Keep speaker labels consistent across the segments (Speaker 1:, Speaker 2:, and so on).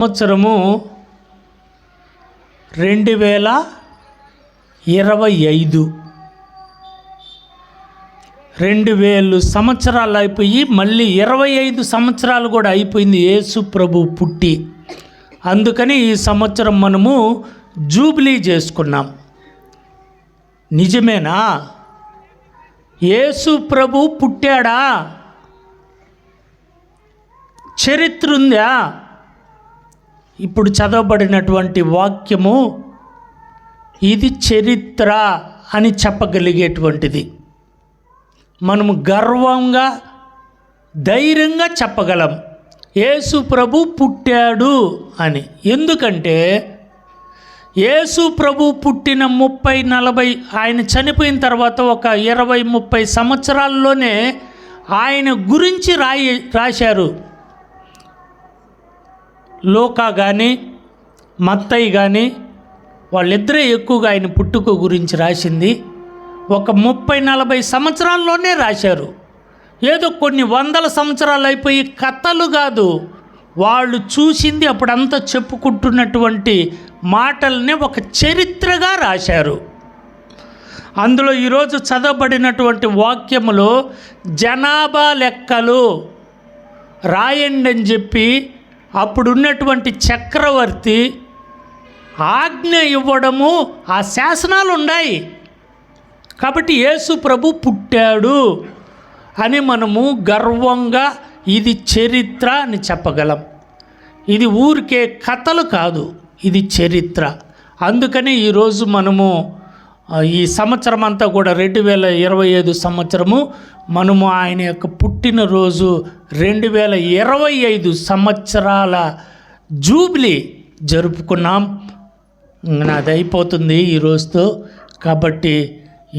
Speaker 1: సంవత్సరము 2025 2000 సంవత్సరాలు అయిపోయి మళ్ళీ 25 సంవత్సరాలు కూడా అయిపోయింది యేసు ప్రభు పుట్టి. అందుకని ఈ సంవత్సరం మనము జూబ్లీ చేసుకున్నాం. నిజమేనా? యేసు ప్రభు పుట్టాడా? చరిత్ర ఉందా? ఇప్పుడు చదవబడినటువంటి వాక్యము ఇది చరిత్ర అని చెప్పగలిగేటువంటిది. మనము గర్వంగా ధైర్యంగా చెప్పగలం యేసు ప్రభు పుట్టాడు అని. ఎందుకంటే యేసు ప్రభు పుట్టిన 30-40 ఆయన చనిపోయిన తర్వాత ఒక 20-30 సంవత్సరాల్లోనే ఆయన గురించి రాశారు. లోకా కానీ మత్తయి కానీ వాళ్ళిద్దరే ఎక్కువగా ఆయన పుట్టుక గురించి రాసింది. ఒక 30-40 సంవత్సరాల్లోనే రాశారు. ఏదో కొన్ని వందల సంవత్సరాలు అయిపోయి కథలు కాదు, వాళ్ళు చూసింది అప్పుడంతా చెప్పుకుంటున్నటువంటి మాటల్ని ఒక చరిత్రగా రాశారు. అందులో ఈరోజు చదవబడినటువంటి వాక్యములో జనాభా లెక్కలు రాయండి అని చెప్పి అప్పుడున్నటువంటి చక్రవర్తి ఆజ్ఞ ఇవ్వడము, ఆ శాసనాలు ఉన్నాయి. కాబట్టి యేసు ప్రభు పుట్టాడు అని మనము గర్వంగా ఇది చరిత్ర అని చెప్పగలం. ఇది ఊరికే కథలు కాదు, ఇది చరిత్ర. అందుకని ఈరోజు మనము ఈ సంవత్సరం అంతా కూడా 2025 సంవత్సరము మనము ఆయన యొక్క పుట్టినరోజు 2025 సంవత్సరాల జూబ్లీ జరుపుకున్నాం. అది అయిపోతుంది ఈ రోజుతో. కాబట్టి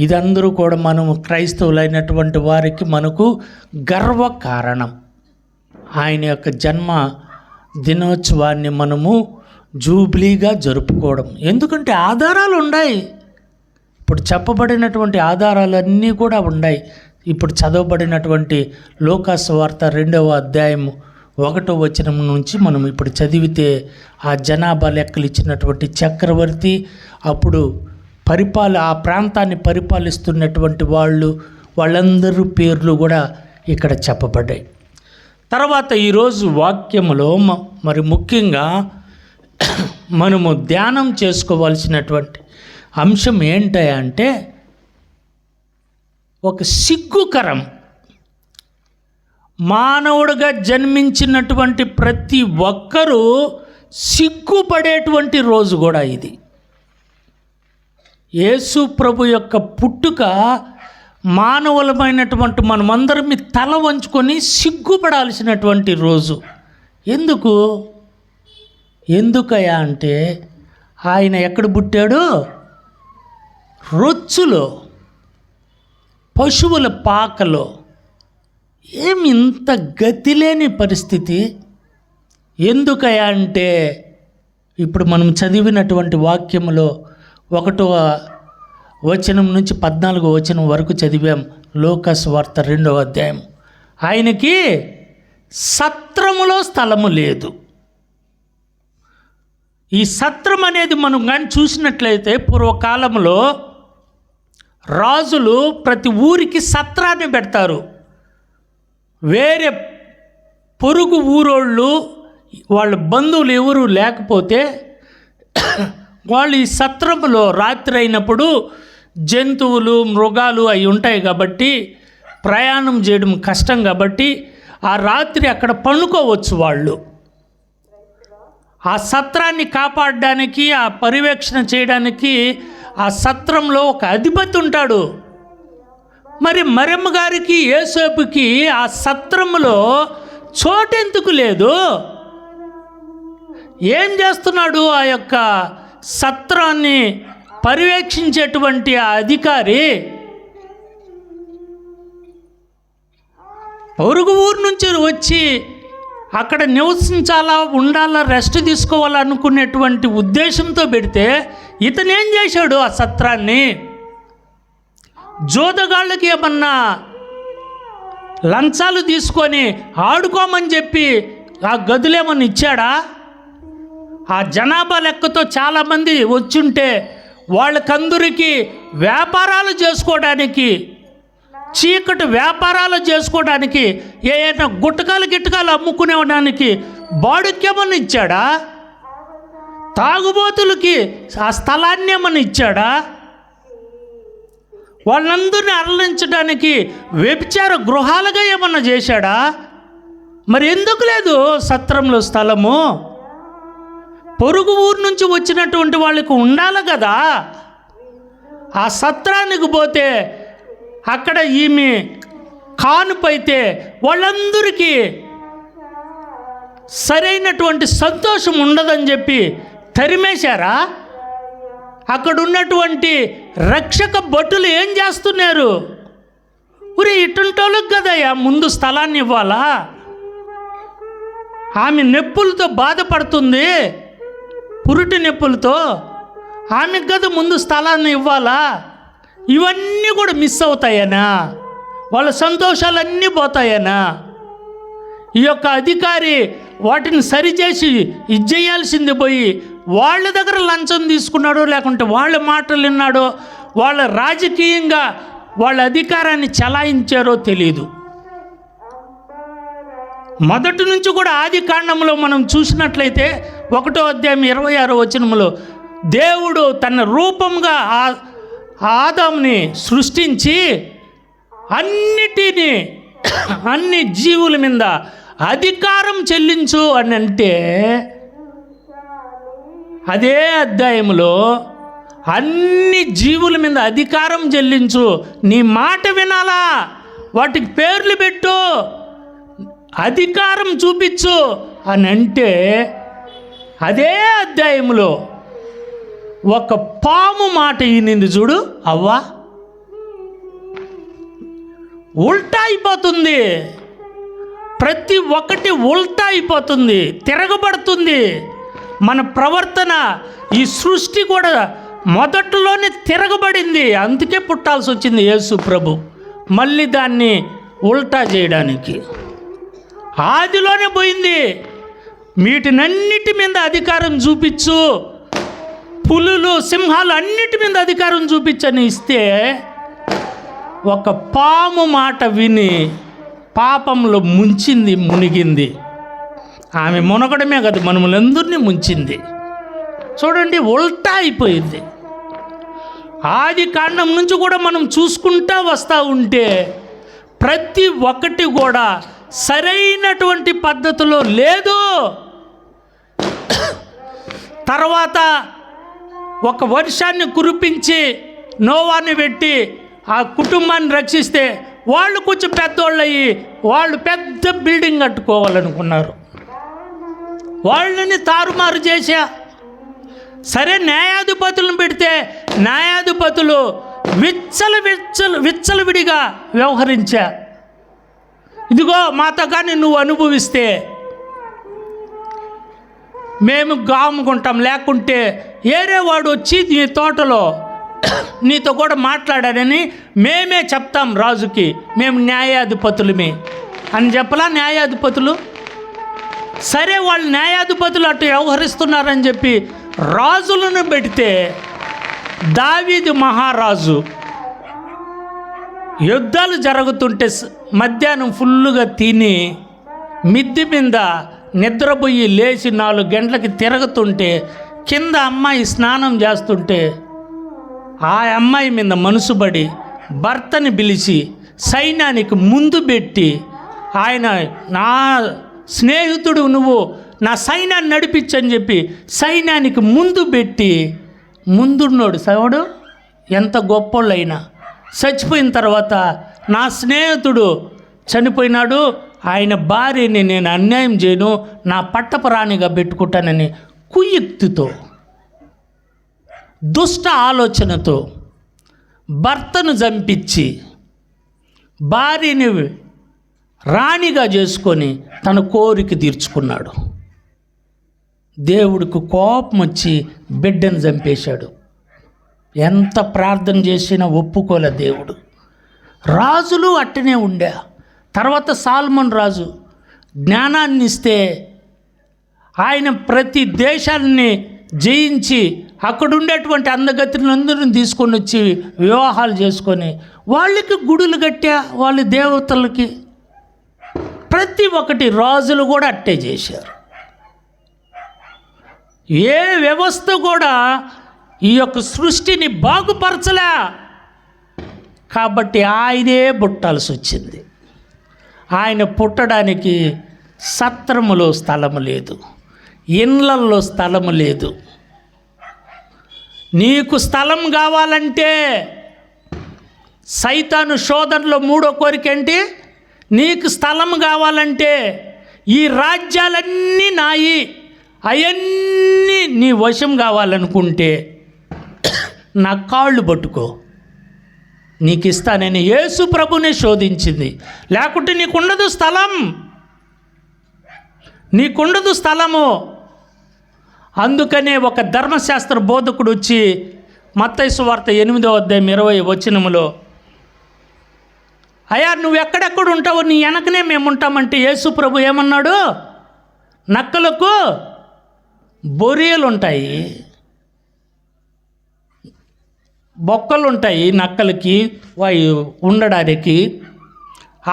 Speaker 1: ఇదందరూ కూడా మనము క్రైస్తవులైనటువంటి వారికి మనకు గర్వ కారణం. ఆయన యొక్క జన్మ దినోత్సవాన్ని మనము జూబ్లీగా జరుపుకోవడం. ఎందుకంటే ఆధారాలు ఉన్నాయి. ఇప్పుడు చెప్పబడినటువంటి ఆధారాలన్నీ కూడా ఉన్నాయి. ఇప్పుడు చదవబడినటువంటి లూకా సువార్త 2వ అధ్యాయము 1వ వచనం నుంచి మనం ఇప్పుడు చదివితే ఆ జనాభా లెక్కలు ఇచ్చినటువంటి చక్రవర్తి, అప్పుడు ఆ ప్రాంతాన్ని పరిపాలిస్తున్నటువంటి వాళ్ళందరూ పేర్లు కూడా ఇక్కడ చెప్పబడ్డాయి. తర్వాత ఈరోజు వాక్యములో మరి ముఖ్యంగా మనము ధ్యానం చేసుకోవాల్సినటువంటి అంశం ఏంటంటే ఒక సిగ్గుకరం, మానవుడిగా జన్మించినటువంటి ప్రతి ఒక్కరూ సిగ్గుపడేటువంటి రోజు కూడా ఇది. యేసు ప్రభు యొక్క పుట్టుక మానవులమైనటువంటి మనమందరం తల వంచుకొని సిగ్గుపడాల్సినటువంటి రోజు. ఎందుకయ్యా అంటే ఆయన ఎక్కడ పుట్టాడు? రొచ్చులో, పశువుల పాకలో. ఏమి ఇంత గతిలేని పరిస్థితి? ఎందుకయ్యా అంటే ఇప్పుడు మనం చదివినటువంటి వాక్యములో 1వ వచనం నుంచి 14వ వచనం వరకు చదివాం. లూకా సువార్త 2వ అధ్యాయం. ఆయనకి సత్రములో స్థలము లేదు. ఈ సత్రం అనేది మనం కానీ చూసినట్లయితే పూర్వకాలంలో రాజులు ప్రతి ఊరికి సత్రాన్ని పెడతారు. వేరే పొరుగు ఊరోళ్ళు వాళ్ళ బంధువులు ఎవరు లేకపోతే వాళ్ళు ఈ సత్రంలో రాత్రి అయినప్పుడు జంతువులు, మృగాలు అవి ఉంటాయి కాబట్టి ప్రయాణం చేయడం కష్టం కాబట్టి ఆ రాత్రి అక్కడ పండుకోవచ్చు. వాళ్ళు ఆ సత్రాన్ని కాపాడడానికి, ఆ పర్యవేక్షణ చేయడానికి ఆ సత్రంలో ఒక అధిపతి ఉంటాడు. మరి మరియమ్మ గారికి, యేసేపుకి ఆ సత్రంలో చోటెందుకు లేదు? ఏం చేస్తున్నాడు ఆ యొక్క సత్రాన్ని పర్యవేక్షించేటువంటి ఆ అధికారి? పొరుగు ఊరు నుంచి వచ్చి అక్కడ నివసించాలా, ఉండాలా, రెస్ట్ తీసుకోవాలనుకునేటువంటి ఉద్దేశంతో పెడితే ఇతనేం చేశాడు? ఆ సత్రాన్ని జోదగాళ్ళకి ఏమన్నా లంచాలు తీసుకొని ఆడుకోమని చెప్పి ఆ గదులేమన్నా ఇచ్చాడా? ఆ జనాభా లెక్కతో చాలామంది వచ్చుంటే వాళ్ళకందరికీ వ్యాపారాలు చేసుకోవడానికి, చీకటి వ్యాపారాలు చేసుకోవడానికి, ఏమైనా గిట్టకాలు అమ్ముకునేవడానికి బాడుక్యమని ఇచ్చాడా? తాగుబోతులకి ఆ స్థలాన్ని ఏమని ఇచ్చాడా? వాళ్ళందరినీ అరలించడానికి వ్యభిచార గృహాలుగా ఏమన్నా చేశాడా? మరి ఎందుకు లేదు సత్రంలో స్థలము? పొరుగు ఊరు నుంచి వచ్చినటువంటి వాళ్ళకి ఉండాలి కదా. ఆ సత్రానికి పోతే అక్కడ ఈమె కానుపైతే వాళ్ళందరికీ సరైనటువంటి సంతోషం ఉండదని చెప్పి తరిమేశారా? అక్కడ ఉన్నటువంటి రక్షక భటులు ఏం చేస్తున్నారు? ఉరి ఇటుంటోళ్ళకి కదయ్యా ముందు స్థలాన్ని ఇవ్వాలా? ఆమె నొప్పులతో బాధపడుతుంది, పురుటి నొప్పులతో, ఆమెకు కదా ముందు స్థలాన్ని ఇవ్వాలా? ఇవన్నీ కూడా మిస్ అవుతాయనా? వాళ్ళ సంతోషాలన్నీ పోతాయనా? ఈ యొక్క అధికారి వాటిని సరిచేసి ఇచ్చేయాల్సింది పోయి వాళ్ళ దగ్గర లంచం తీసుకున్నాడో, లేకుంటే వాళ్ళ మాటలు విన్నాడో, వాళ్ళ రాజకీయంగా వాళ్ళ అధికారాన్ని చలాయించారో తెలియదు. మొదటి నుంచి కూడా ఆది కాండంలో మనం చూసినట్లయితే 1వ అధ్యాయం 26వ వచనంలో దేవుడు తన రూపంగా ఆదాముని సృష్టించి అన్ని జీవుల మీద అధికారం చెల్లించు అని అంటే, అదే అధ్యాయంలో అన్ని జీవుల మీద అధికారం చెల్లించు, నీ మాట వినాలా, వాటికి పేర్లు పెట్టు, అధికారం చూపించు అని అంటే, అదే అధ్యాయంలో ఒక పాము మాట ఈనింది చూడు, అవ్వా ఉల్టా అయిపోతుంది. ప్రతి ఒక్కటి ఉల్టా అయిపోతుంది, తిరగబడుతుంది. మన ప్రవర్తన, ఈ సృష్టి కూడా మొదట్లోనే తిరగబడింది. అందుకే పుట్టాల్సి వచ్చింది యేసు ప్రభు, మళ్ళీ దాన్ని ఉల్టా చేయడానికి. ఆదిలోనే పోయింది. వీటినన్నిటి మీద అధికారం చూపించు, పులులు సింహాలు అన్నిటి మీద అధికారం చూపించని ఇస్తే, ఒక పాము మాట విని పాపంలో మునిగింది. ఆమె మునగడమే కాదు, మనములందరినీ ముంచింది. చూడండి, ఉల్టా అయిపోయింది. ఆది కాండం నుంచి కూడా మనం చూసుకుంటా వస్తూ ఉంటే ప్రతి ఒక్కటి కూడా సరైనటువంటి పద్ధతిలో లేదు. తర్వాత ఒక వర్షాన్ని కురిపించి నోవాని పెట్టి ఆ కుటుంబాన్ని రక్షిస్తే వాళ్ళు కొంచెం పెద్దోళ్ళు అయ్యి వాళ్ళు పెద్ద బిల్డింగ్ కట్టుకోవాలనుకున్నారు. వాళ్ళని తారుమారు చేశా. సరే, న్యాయాధిపతులను పెడితే న్యాయాధిపతులు విచ్చలవిడిగా వ్యవహరించా. ఇదిగో మాతో కానీ నువ్వు అనుభవిస్తే మేము గాముకుంటాం, లేకుంటే ఏరేవాడు వచ్చి నీ తోటలో నీతో కూడా మాట్లాడారని మేమే చెప్తాం రాజుకి, మేము న్యాయాధిపతులమే అని చెప్పలా న్యాయాధిపతులు. సరే, వాళ్ళు న్యాయాధిపతులు అటు వ్యవహరిస్తున్నారని చెప్పి రాజులను పెడితే దావీదు మహారాజు యుద్ధాలు జరుగుతుంటే మధ్యాహ్నం ఫుల్లుగా తిని మిద్దె మీద నిద్రపోయి లేచి 4 గంటలకి తిరుగుతుంటే కింద అమ్మాయి స్నానం చేస్తుంటే ఆ అమ్మాయి మీద మనసుబడి భర్తని పిలిచి సైన్యానికి ముందు పెట్టి, ఆయన నా స్నేహితుడు, నువ్వు నా సైన్యాన్ని నడిపించని చెప్పి సైన్యానికి ముందు పెట్టి, ముందున్నోడు సవడు ఎంత గొప్పోళ్ళైనా చచ్చిపోయిన తర్వాత నా స్నేహితుడు చనిపోయినాడు, ఆయన భార్యని నేను అన్యాయం చేయను, నా పట్టపురాణిగా పెట్టుకుంటానని కుయుక్తితో, దుష్ట ఆలోచనతో భర్తను చంపించి భార్యని రాణిగా చేసుకొని తన కోరిక తీర్చుకున్నాడు. దేవుడికి కోపం వచ్చి బిడ్డను చంపేశాడు. ఎంత ప్రార్థన చేసినా ఒప్పుకోలే దేవుడు. రాజులు అట్టనే ఉండే. తర్వాత సాల్మన్ రాజు జ్ఞానాన్ని ఇస్తే ఆయన ప్రతి దేశాన్ని జయించి అక్కడ ఉండేటువంటి అందగతులందరిని తీసుకొని వచ్చి వివాహాలు చేసుకొని వాళ్ళకి గుడులు కట్టా, వాళ్ళ దేవతలకి ప్రతి ఒక్కటి రాజులు కూడా అట్టే చేశారు. ఏ వ్యవస్థ కూడా ఈ యొక్క సృష్టిని బాగుపరచలే. కాబట్టి ఆయనే పుట్టాల్సి వచ్చింది. ఆయన పుట్టడానికి సత్రములో స్థలము లేదు, ఇండ్లల్లో స్థలము లేదు. నీకు స్థలం కావాలంటే సైతాను శోధనలో 3వ కోరిక ఏంటి? నీకు స్థలం కావాలంటే ఈ రాజ్యాలన్నీ నాయి, అవన్నీ నీ వశం కావాలనుకుంటే నా కాళ్ళు పట్టుకో, నీకు ఇస్తానని యేసు ప్రభునే శోధించింది. లేకుంటే నీకుండదు స్థలం, నీకుండదు స్థలము. అందుకనే ఒక ధర్మశాస్త్ర బోధకుడు వచ్చి మత్తయి సువార్త 8వ అధ్యాయం 20వ వచనములో, అయ్యా నువ్వు ఎక్కడెక్కడ ఉంటావో నీ వెనకనే మేము ఉంటామంటే యేసు ప్రభు ఏమన్నాడు? నక్కలకు బొరియలు ఉంటాయి, బొక్కలు ఉంటాయి నక్కలకి ఉండడానికి,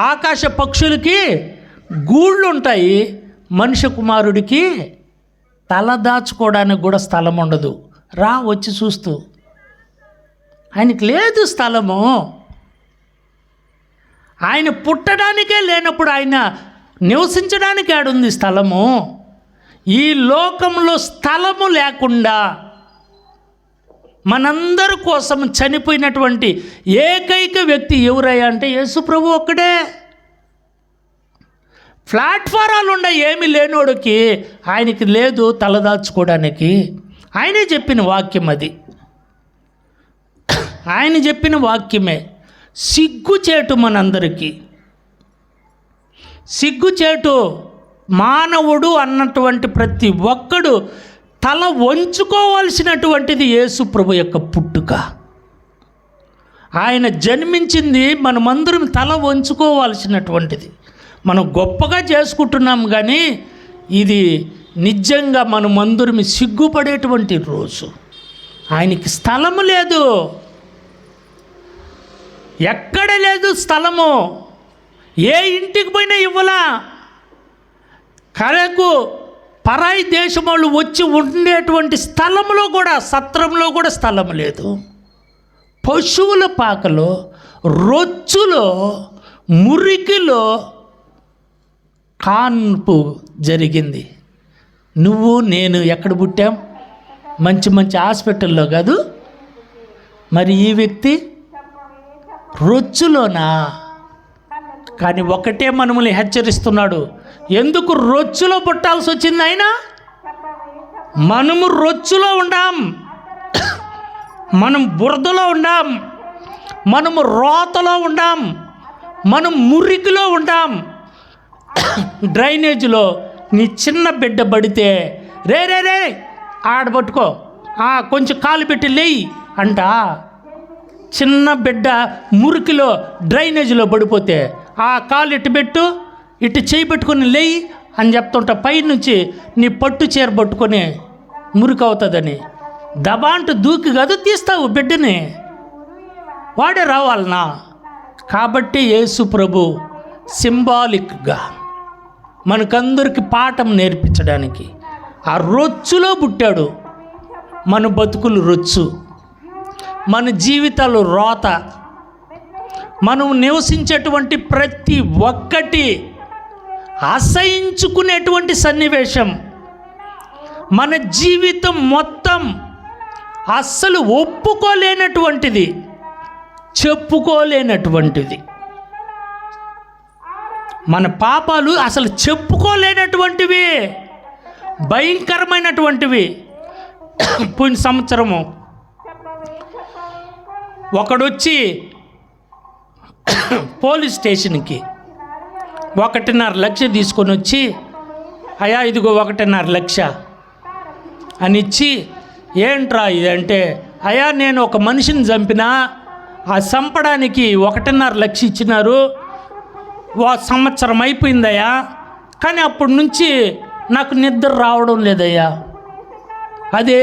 Speaker 1: ఆకాశ పక్షులకి గూళ్ళు ఉంటాయి, మనిషి కుమారుడికి తల దాచుకోవడానికి కూడా స్థలం ఉండదు. రా వచ్చి చూస్తూ, ఆయనకి లేదు స్థలము. ఆయన పుట్టడానికే లేనప్పుడు ఆయన నివసించడానికి ఆడుంది స్థలము. ఈ లోకంలో స్థలము లేకుండా మనందరి కోసం చనిపోయినటువంటి ఏకైక వ్యక్తి ఎవరయ్యా అంటే యేసు ప్రభు ఒక్కడే. ప్లాట్ఫారాలు ఉండే ఏమీ లేనోడికి ఆయనకి లేదు తలదాచుకోవడానికి. ఆయనే చెప్పిన వాక్యం అది, ఆయన చెప్పిన వాక్యమే. సిగ్గుచేటు మనందరికీ, సిగ్గుచేటు. మానవుడు అన్నటువంటి ప్రతి ఒక్కడు తల వంచుకోవాల్సినటువంటిది యేసు ప్రభు యొక్క పుట్టుక. ఆయన జన్మించింది మనమందరం తల వంచుకోవాల్సినటువంటిది. మనం గొప్పగా చేసుకుంటున్నాం కానీ ఇది నిజంగా మనమందరం సిగ్గుపడేటువంటి రోజు. ఆయనకి స్థలము లేదు, ఎక్కడ లేదు స్థలము. ఏ ఇంటికి పోయినా ఇవ్వలా. కరకు పరాయి దేశం వాళ్ళు వచ్చి ఉండేటువంటి స్థలంలో కూడా, సత్రంలో కూడా స్థలం లేదు. పశువుల పాకలో, రొచ్చులో, మురికిలో కాన్పు జరిగింది. నువ్వు నేను ఎక్కడ పుట్టాం? మంచి మంచి హాస్పిటల్లో కాదు. మరి ఈ వ్యక్తి రొచ్చులోనా? కానీ ఒకటే మనముని హెచ్చరిస్తున్నాడు. ఎందుకు రొచ్చులో పుట్టాల్సి వచ్చింది ఆయన? మనము రొచ్చులో ఉండాం, మనం బురదలో ఉండాం, మనము రోతలో ఉండాం, మనం మురికిలో ఉండాం. డ్రైనేజీలో నీ చిన్న బిడ్డ పడితే రే రే రే ఆడబట్టుకో, కొంచెం కాలు పెట్టి లేయి అంట. చిన్న బిడ్డ మురికిలో డ్రైనేజీలో పడిపోతే ఆ కాలు ఇటు పెట్టు, ఇటు చేయి పెట్టుకొని లేయి అని చెప్తుంటా. పైనుంచి నీ పట్టు చీర పట్టుకొని మురికి అవుతుందని దబాంటు దూకి కదా తీస్తావు బిడ్డని, వాడే రావాలనా? కాబట్టి యేసు ప్రభు సింబాలిక్గా మనకందరికి పాఠం నేర్పించడానికి ఆ రొచ్చులో పుట్టాడు. మన బతుకులు రొచ్చు, మన జీవితాలు రోత, మనం నివసించేటువంటి ప్రతి ఒక్కటి అసహించుకునేటువంటి సన్నివేశం. మన జీవితం మొత్తం అస్సలు ఒప్పుకోలేనటువంటిది, చెప్పుకోలేనటువంటిది. మన పాపాలు అసలు చెప్పుకోలేనటువంటివి, భయంకరమైనటువంటివి. పోయిన సంవత్సరము ఒకడొచ్చి పోలీస్ స్టేషన్కి 1.5 లక్ష తీసుకొని వచ్చి, అయ్యా ఇదిగో 1.5 లక్ష అని ఇచ్చి, ఏంట్రా ఇదంటే, అయ్యా నేను ఒక మనిషిని చంపినా, ఆ చంపడానికి 1.5 లక్ష ఇచ్చినారు, సంవత్సరం అయిపోయిందయ్యా, కానీ అప్పటి నుంచి నాకు నిద్ర రావడం లేదయ్యా, అదే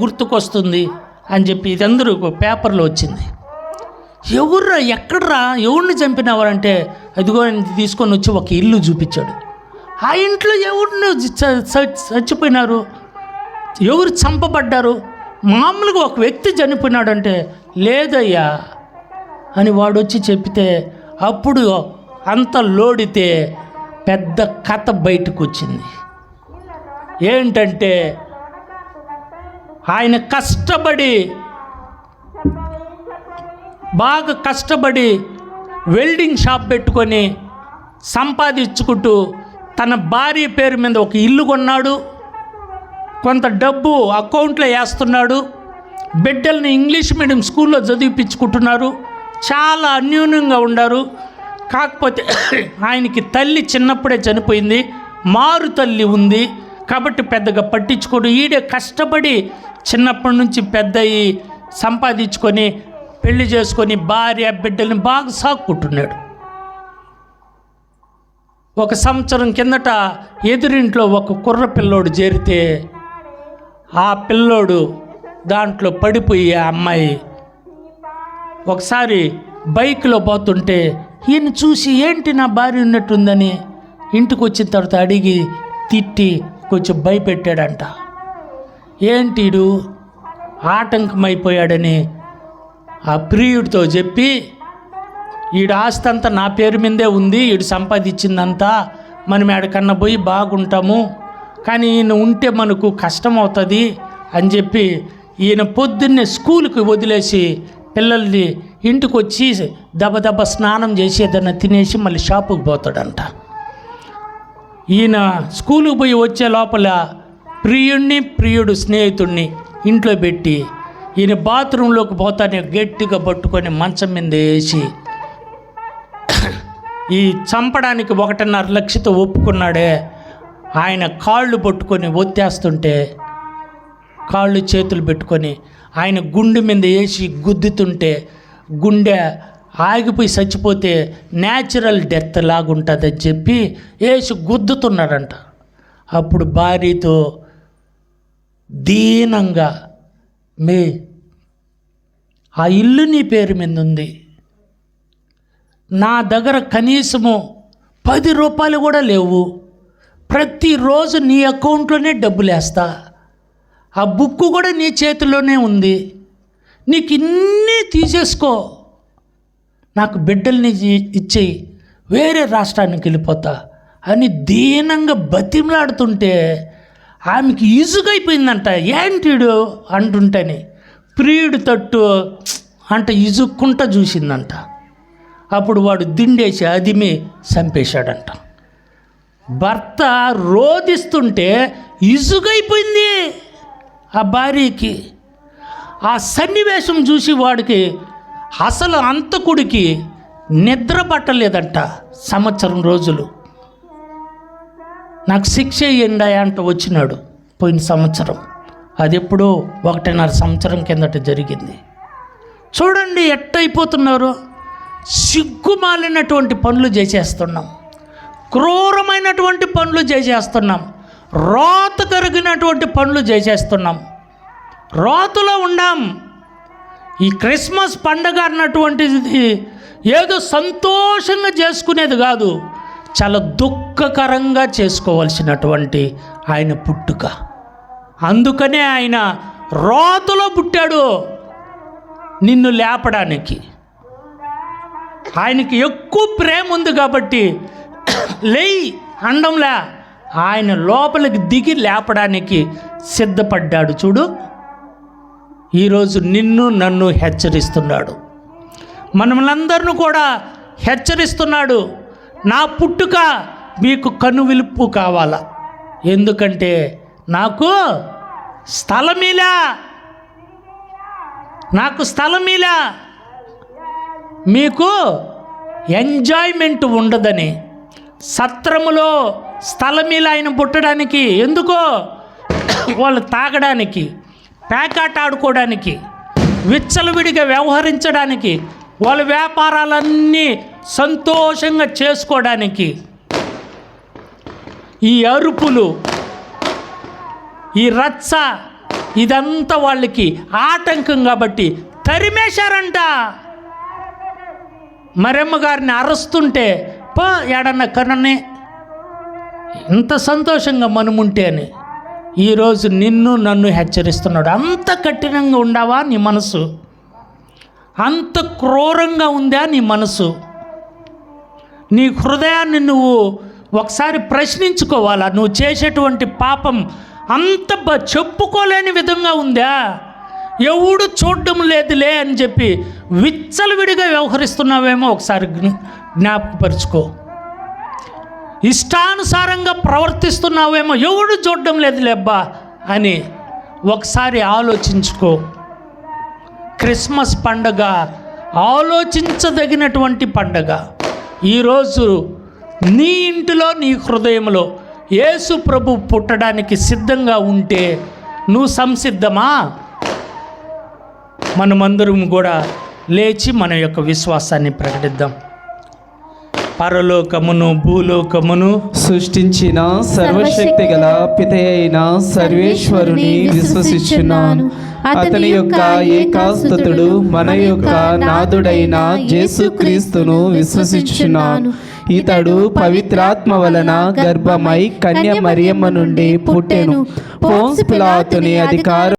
Speaker 1: గుర్తుకొస్తుంది అని చెప్పి ఇదందరూ పేపర్లో వచ్చింది. ఎవర్రా, ఎక్కడ్రా, ఎవరిని చంపినవారంటే అదిగో తీసుకొని వచ్చి ఒక ఇల్లు చూపించాడు. ఆ ఇంట్లో ఎవరిని చచ్చిపోయినారు, ఎవరు చంపబడ్డారు, మామూలుగా ఒక వ్యక్తి చనిపోయినాడంటే లేదయ్యా అని వాడు వచ్చి చెప్పితే అప్పుడు అంత లోడితే పెద్ద కథ బయటకు వచ్చింది. ఏంటంటే ఆయన బాగా కష్టపడి వెల్డింగ్ షాప్ పెట్టుకొని సంపాదించుకుంటూ తన భార్య పేరు మీద ఒక ఇల్లు కొన్నాడు, కొంత డబ్బు అకౌంట్లో వేస్తున్నాడు, బిడ్డల్ని ఇంగ్లీష్ మీడియం స్కూల్లో చదివిపించుకుంటున్నారు, చాలా అన్యూన్యంగా ఉన్నారు. కాకపోతే ఆయనకి తల్లి చిన్నప్పుడే చనిపోయింది, మారు తల్లి ఉంది కాబట్టి పెద్దగా పట్టించుకోడు. ఈడే కష్టపడి చిన్నప్పటి నుంచి పెద్దయి సంపాదించుకొని పెళ్లి చేసుకొని భార్య బిడ్డల్ని బాగా సాక్కుంటున్నాడు. ఒక సంవత్సరం కిందట ఎదురింట్లో ఒక కుర్ర పిల్లోడు చేరితే ఆ పిల్లోడు దాంట్లో పడిపోయి ఆ అమ్మాయి ఒకసారి బైక్లో పోతుంటే ఈయన చూసి ఏంటి నా భార్య ఉన్నట్టుందని ఇంటికి వచ్చిన తర్వాత అడిగి తిట్టి కొంచెం భయపెట్టాడంట. ఏంటిడు ఆటంకమైపోయాడని ఆ ప్రియుడితో చెప్పి ఈడు ఆస్తి అంతా నా పేరు మీదే ఉంది, ఈడు సంపాదించిందంతా మనం ఎక్కడికన్నా పోయి బాగుంటాము, కానీ ఈయన ఉంటే మనకు కష్టం అవుతుంది అని చెప్పి ఈయన పొద్దున్నే స్కూల్కి వదిలేసి పిల్లల్ని ఇంటికి వచ్చి దబదబ స్నానం చేసి ఏదన్నా తినేసి మళ్ళీ షాపుకి పోతాడంట. ఈయన స్కూలుకి పోయి వచ్చే లోపల ప్రియుడు స్నేహితుడిని ఇంట్లో పెట్టి ఈయన బాత్రూంలోకి పోతానే గట్టిగా పట్టుకొని మంచం మీద వేసి ఈ చంపడానికి 1.5 లక్షతో ఒప్పుకున్నాడే ఆయన కాళ్ళు పట్టుకొని ఒత్తేస్తుంటే కాళ్ళు చేతులు పెట్టుకొని ఆయన గుండె మీద వేసి గుద్దుతుంటే గుండె ఆగిపోయి చచ్చిపోతే న్యాచురల్ డెత్ లాగుంటుందని చెప్పి వేసి గుద్దుతున్నాడంట. అప్పుడు భార్యతో దీనంగా ఆ ఇల్లు నీ పేరు మీద ఉంది, నా దగ్గర కనీసము 10 రూపాయలు కూడా లేవు, ప్రతిరోజు నీ అకౌంట్లోనే డబ్బులు వేస్తా, ఆ బుక్ కూడా నీ చేతిలోనే ఉంది, నీకు ఇన్ని తీసేసుకో, నాకు బిడ్డల్ని ఇచ్చేయి, వేరే రాష్ట్రానికి వెళ్ళిపోతా అని దీనంగా బతిమలాడుతుంటే ఆమెకి ఇసుగైపోయిందంట. ఏంటిడు అంటుంటేనే ప్రియుడు తట్టు అంట ఇసుక్కుంటా చూసిందంట. అప్పుడు వాడు దిండేసి అదిమి చంపేశాడంట. భర్త రోదిస్తుంటే ఇసుగైపోయింది ఆ భార్యకి. ఆ సన్నివేశం చూసి వాడికి అసలు అంతకుడికి నిద్ర పట్టలేదంట సంవత్సరం రోజులు. నాకు శిక్ష ఇయ్యండి అంట వచ్చినాడు పోయిన సంవత్సరం. అది ఎప్పుడో 1.5 సంవత్సరం కిందట జరిగింది. చూడండి ఎట్టయిపోతున్నారు. సిగ్గుమాలినటువంటి పనులు చేసేస్తున్నాం, క్రూరమైనటువంటి పనులు చేసేస్తున్నాం, రోత కరిగినటువంటి పనులు చేసేస్తున్నాం. రోతలో ఉన్నాం. ఈ క్రిస్మస్ పండగ అన్నటువంటిది ఏదో సంతోషంగా చేసుకునేది కాదు, చాలా దుఃఖకరంగా చేసుకోవాల్సినటువంటి ఆయన పుట్టుక. అందుకనే ఆయన రోతలో పుట్టాడు, నిన్ను లేపడానికి. ఆయనకి ఎక్కువ ప్రేమ ఉంది కాబట్టి లేయి అండంలా ఆయన లోపలికి దిగి లేపడానికి సిద్ధపడ్డాడు. చూడు, ఈరోజు నిన్ను నన్ను హెచ్చరిస్తున్నాడు, మనలందరినీ కూడా హెచ్చరిస్తున్నాడు. నా పుట్టుక మీకు కనువిలుపు కావాలా, ఎందుకంటే నాకు స్థలమిలా, మీకు ఎంజాయ్మెంట్ ఉండదని. సత్రములో స్థలమిలా ఆయన పుట్టడానికి ఎందుకో, వాళ్ళు తాగడానికి, ప్యాకాట్ ఆడుకోవడానికి, విచ్చలవిడిగా వ్యవహరించడానికి, వాళ్ళ వ్యాపారాలన్నీ సంతోషంగా చేసుకోవడానికి. ఈ అరుపులు, ఈ రచ్చ ఇదంతా వాళ్ళకి ఆటంకం కాబట్టి తరిమేశారంట. మరియమ్మ గారిని అరుస్తుంటే పో ఏడన్నా కననే, ఇంత సంతోషంగా మనముంటే అని ఈరోజు నిన్ను నన్ను హెచ్చరిస్తున్నాడు. అంత కఠినంగా ఉండావా నీ మనసు? అంత క్రూరంగా ఉందా నీ మనసు? నీ హృదయాన్ని నువ్వు ఒకసారి ప్రశ్నించుకోవాలా. నువ్వు చేసేటువంటి పాపం అంత చెప్పుకోలేని విధంగా ఉందా? ఎవడు చూడడం లేదులే అని చెప్పి విచ్చలవిడిగా వ్యవహరిస్తున్నావేమో ఒకసారి జ్ఞాపకపరుచుకో. ఇష్టానుసారంగా ప్రవర్తిస్తున్నావేమో, ఎవడు చూడడం లేదులే అబ్బా అని ఒకసారి ఆలోచించుకో. క్రిస్మస్ పండగ ఆలోచించదగినటువంటి పండగ. ఈరోజు నీ ఇంటిలో నీ హృదయంలో యేసు ప్రభు పుట్టడానికి సిద్ధంగా ఉంటే నువ్వు సంసిద్ధమా? మనమందరం కూడా లేచి మన యొక్క విశ్వాసాన్ని ప్రకటిద్దాం. పరలోకమును భూలోకమును
Speaker 2: సృష్టించిన సర్వశక్తి గల పితయైన సర్వేశ్వరుని విశ్వసించున్నాను. అతని యొక్క ఏకాస్తుతుడు మన యొక్క నాథుడైన యేసుక్రీస్తును విశ్వసించున్నాను. ఇతడు పవిత్రాత్మ వలన గర్భమై కన్య మరియమ్మ నుండి పుట్టెను. పోన్స్ పిలాతుని అధికారం